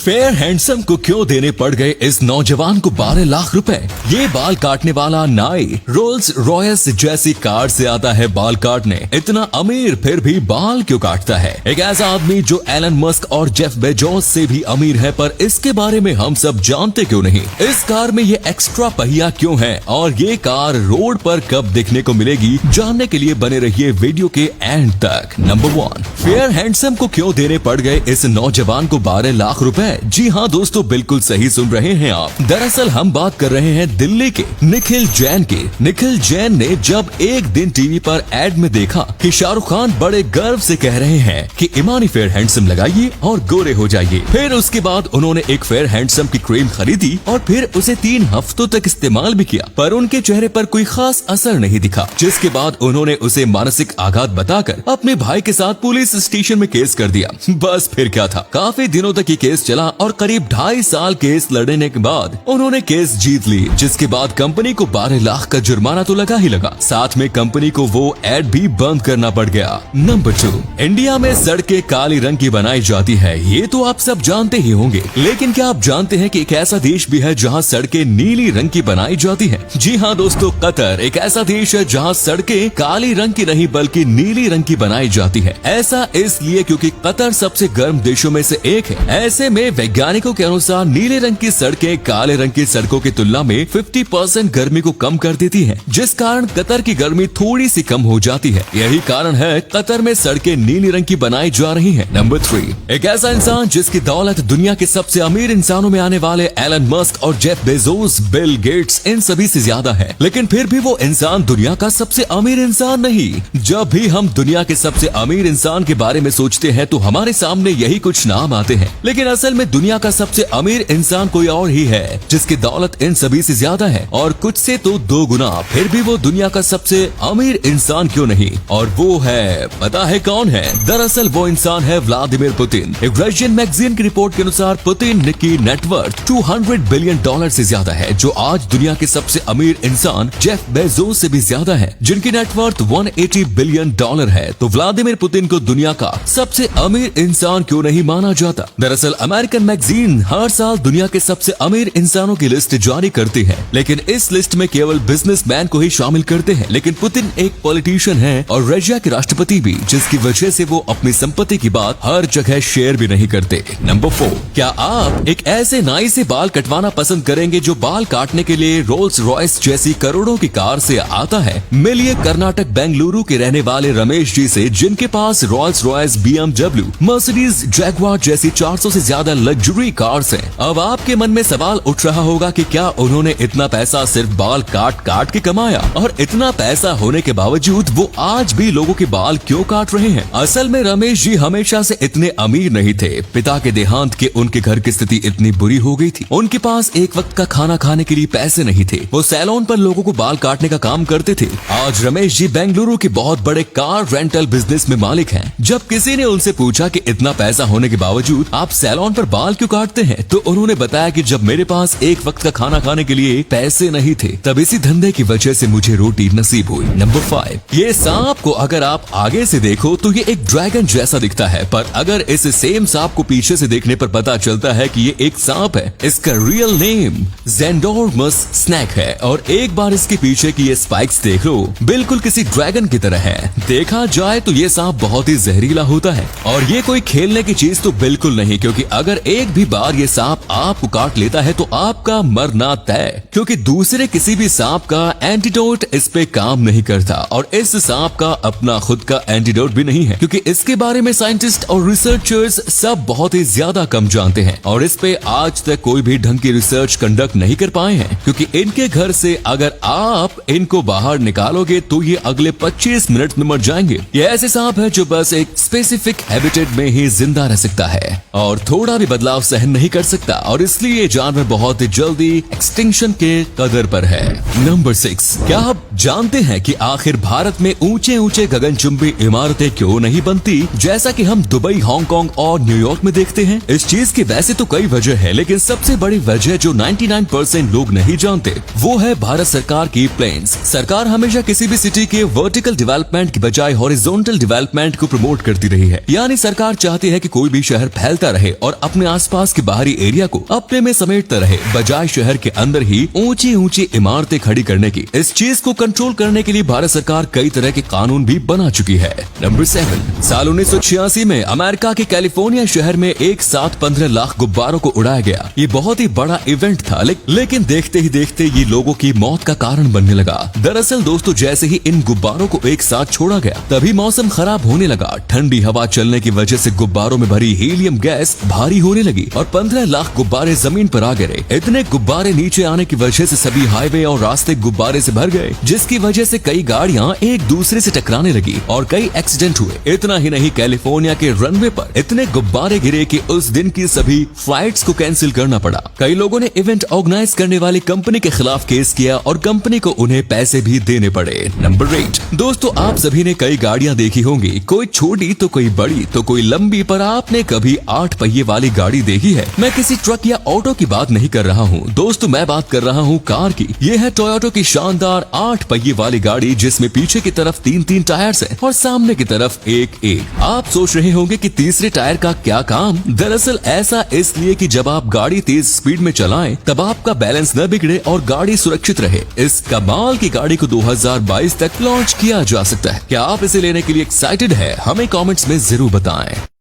Fair handsome को क्यों देने पड़ गए इस नौजवान को 12 लाख रुपए? ये बाल काटने वाला नाई रोल्स रॉयस जैसी कार से आता है बाल काटने। इतना अमीर फिर भी बाल क्यों काटता है? एक ऐसा आदमी जो एलन मस्क और जेफ बेजोस से भी अमीर है, पर इसके बारे में हम सब जानते क्यों नहीं? इस कार में ये एक्स्ट्रा पहिया क्यों है और ये कार रोड पर कब देखने को मिलेगी? जानने के लिए बने रहिए वीडियो के एंड तक। नंबर 1, फेयर हैंडसम को क्यों देने पड़ गए इस नौजवान को 12 लाख रुपए? जी हाँ दोस्तों, बिल्कुल सही सुन रहे हैं आप। दरअसल हम बात कर रहे हैं दिल्ली के निखिल जैन की। निखिल जैन ने जब एक दिन टीवी पर एड में देखा कि शाहरुख खान बड़े गर्व से कह रहे हैं कि इमानी फेयर हैंडसम लगाइए और गोरे हो जाइए। फिर उसके बाद उन्होंने एक फेयर हैंडसम की क्रीम खरीदी और फिर उसे 3 हफ्तों तक इस्तेमाल भी किया, पर उनके चेहरे पर कोई खास असर नहीं दिखा। जिसके बाद उन्होंने उसे मानसिक आघात बताकर अपने भाई के साथ पुलिस स्टेशन में केस कर दिया। बस फिर क्या था, काफी दिनों तक ये केस चला और करीब 2.5 साल केस लड़ने के बाद उन्होंने केस जीत ली। जिसके बाद कंपनी को 12 लाख का जुर्माना तो लगा ही लगा, साथ में कंपनी को वो एड भी बंद करना पड़ गया। नंबर 2, इंडिया में सड़कें काली रंग की बनाई जाती है, ये तो आप सब जानते ही होंगे। लेकिन क्या आप जानते हैं कि एक ऐसा देश भी है जहाँ सड़कें नीली रंग की बनाई जाती है? जी हाँ दोस्तों, कतर एक ऐसा देश है जहाँ सड़कें काली रंग की नहीं बल्कि नीली रंग की बनाई जाती है। ऐसा इसलिए क्योंकि कतर सबसे गर्म देशों में से एक है। ऐसे में वैज्ञानिकों के अनुसार नीले रंग की सड़कें काले रंग की सड़कों की तुलना में 50% गर्मी को कम कर देती हैं, जिस कारण कतर की गर्मी थोड़ी सी कम हो जाती है। यही कारण है कतर में सड़कें नीली रंग की बनाई जा रही हैं। नंबर 3, एक ऐसा इंसान जिसकी दौलत दुनिया के सबसे अमीर इंसानों में आने वाले एलन मस्क और जेफ बेजोस, बिल गेट्स इन सभी से ज्यादा है, लेकिन फिर भी वो इंसान दुनिया का सबसे अमीर इंसान नहीं। जब भी हम दुनिया के सबसे अमीर इंसान के बारे में सोचते हैं तो हमारे सामने यही कुछ नाम आते हैं, लेकिन असल में दुनिया का सबसे अमीर इंसान कोई और ही है जिसकी दौलत इन सभी से ज्यादा है और कुछ से तो 2 गुना। फिर भी वो दुनिया का सबसे अमीर इंसान क्यों नहीं? और वो है, पता है कौन है? दरअसल वो इंसान है व्लादिमीर पुतिन। एक रशियन मैगजीन की रिपोर्ट के अनुसार पुतिन की नेटवर्थ $200 बिलियन से ज्यादा है, जो आज दुनिया के सबसे अमीर इंसान जेफ बेजोस से भी ज्यादा है, जिनकी नेटवर्थ $180 बिलियन है। तो व्लादिमीर पुतिन को दुनिया का सबसे अमीर इंसान क्यों नहीं माना जाता? दरअसल अमेरिकन मैगजीन हर साल दुनिया के सबसे अमीर इंसानों की लिस्ट जारी करती है, लेकिन इस लिस्ट में केवल बिजनेसमैन को ही शामिल करते हैं। लेकिन पुतिन एक पॉलिटिशियन है और रशिया के राष्ट्रपति भी, जिसकी वजह से वो अपनी संपत्ति की बात हर जगह शेयर भी नहीं करते। नंबर 4, क्या आप एक ऐसे नाई से बाल कटवाना पसंद करेंगे जो बाल काटने के लिए रोल्स रॉयस जैसी करोड़ों की कार से आता है? मिलिए कर्नाटक बेंगलुरु के रहने वाले रमेश जी से, जिनके पास Rolls Royce, BMW, Mercedes, Jaguar जैसी 400 से ज्यादा लग्जरी कार्स हैं। अब आपके मन में सवाल उठ रहा होगा कि क्या उन्होंने इतना पैसा सिर्फ बाल काट काट के कमाया, और इतना पैसा होने के बावजूद वो आज भी लोगों के बाल क्यों काट रहे हैं? असल में रमेश जी हमेशा से इतने अमीर नहीं थे। पिता के देहांत के उनके घर की स्थिति इतनी बुरी हो गई थी, उनके पास एक वक्त का खाना खाने के लिए पैसे नहीं थे। वो सैलून पर लोगों को बाल काटने का काम करते थे। आज रमेश जी बेंगलुरु के बहुत बड़े कार रेंटल बिजनेस में मालिक हैं। जब किसी ने उनसे पूछा कि इतना पैसा होने के बावजूद आप सैलून पर बाल क्यों काटते हैं, तो उन्होंने बताया कि जब मेरे पास एक वक्त का खाना खाने के लिए पैसे नहीं थे, तब इसी धंधे की वजह से मुझे रोटी नसीब हुई। नंबर 5, ये सांप को अगर आप आगे से देखो तो ये एक ड्रैगन जैसा दिखता है, पर अगर इस सेम सांप को पीछे से देखने पर पता चलता है कि ये एक सांप है। इसका रियल नेम जेंडोर्मस स्नैक है और एक बार इसके पीछे की ये स्पाइक्स देख लो, बिल्कुल किसी ड्रैगन की तरह है। देखा जाए तो ये सांप बहुत ही जहरीला होता है और ये कोई खेलने की चीज तो बिल्कुल नहीं, क्योंकि अगर एक भी बार ये सांप आपको काट लेता है तो आपका मरना तय, क्योंकि दूसरे किसी भी सांप का एंटीडोट इस पे काम नहीं करता और इस सांप का अपना खुद का एंटीडोट भी नहीं है, क्योंकि इसके बारे में साइंटिस्ट और रिसर्चर्स सब बहुत ही ज्यादा कम जानते हैं और इस पे आज तक कोई भी ढंग की रिसर्च कंडक्ट नहीं कर पाए हैं, क्योंकि इनके घर से अगर आप इनको बाहर निकालोगे तो ये अगले 25 मिनट में मर जाएंगे। ये ऐसे सांप है जो बस एक स्पेसिफिक हैबिटेट में ही जिंदा रह सकता है और थोड़ा भी बदलाव सहन नहीं कर सकता, और इसलिए जानवर बहुत ही जल्दी एक्सटिंक्शन के कदर पर है। नंबर 6, क्या आप जानते हैं कि आखिर भारत में ऊंचे ऊंचे गगनचुंबी इमारतें क्यों नहीं बनती, जैसा कि हम दुबई, हांगकांग और न्यूयॉर्क में देखते हैं? इस चीज की वैसे तो कई वजह है, लेकिन सबसे बड़ी वजह जो 99% लोग नहीं जानते वो है भारत सरकार की प्लेन्स। सरकार हमेशा किसी भी सिटी के वर्टिकल डेवलपमेंट की बजाय हॉरिजॉन्टल डेवलपमेंट को प्रमोट करती रही है, यानी सरकार चाहती है कि कोई भी शहर फैलता रहे और अपने अपने आसपास के बाहरी एरिया को अपने में समेटता रहे, बजाय शहर के अंदर ही ऊंची ऊंची इमारतें खड़ी करने की। इस चीज को कंट्रोल करने के लिए भारत सरकार कई तरह के कानून भी बना चुकी है। नंबर 7, साल 1986 में अमेरिका के कैलिफोर्निया शहर में एक साथ 15 लाख गुब्बारों को उड़ाया गया। ये बहुत ही बड़ा इवेंट था, लेकिन देखते ही देखते ये लोगों की मौत का कारण बनने लगा। दरअसल दोस्तों, जैसे ही इन गुब्बारों को एक साथ छोड़ा गया, तभी मौसम खराब होने लगा। ठंडी हवा चलने की वजह से गुब्बारों में भरी हीलियम गैस भारी होने लगी और 15 लाख गुब्बारे जमीन पर आ गिरे। इतने गुब्बारे नीचे आने की वजह से सभी हाईवे और रास्ते गुब्बारे से भर गए, जिसकी वजह से कई गाड़ियां एक दूसरे से टकराने लगी और कई एक्सीडेंट हुए। इतना ही नहीं, कैलिफोर्निया के रनवे पर इतने गुब्बारे गिरे कि उस दिन की सभी फ्लाइट्स को कैंसिल करना पड़ा। कई लोगों ने इवेंट ऑर्गेनाइज करने वाली कंपनी के खिलाफ केस किया और कंपनी को उन्हें पैसे भी देने पड़े। नंबर 8, दोस्तों आप सभी ने कई गाड़ियां देखी होंगी, कोई छोटी तो कोई बड़ी तो कोई लंबी, पर आपने कभी 8 पहिए वाली गाड़ी देखी है? मैं किसी ट्रक या ऑटो की बात नहीं कर रहा हूँ दोस्तों, मैं बात कर रहा हूँ कार की। ये है टोयोटा की शानदार 8 पहिए वाली गाड़ी, जिसमें पीछे की तरफ 3-3 टायर्स हैं और सामने की तरफ एक। आप सोच रहे होंगे कि तीसरे टायर का क्या काम? दरअसल ऐसा इसलिए कि जब आप गाड़ी तेज स्पीड में चलाएं, तब आपका बैलेंस न बिगड़े और गाड़ी सुरक्षित रहे। इस कमाल की गाड़ी को 2022 तक लॉन्च किया जा सकता है। क्या आप इसे लेने के लिए एक्साइटेड है? हमें कमेंट्स में जरूर बताएं।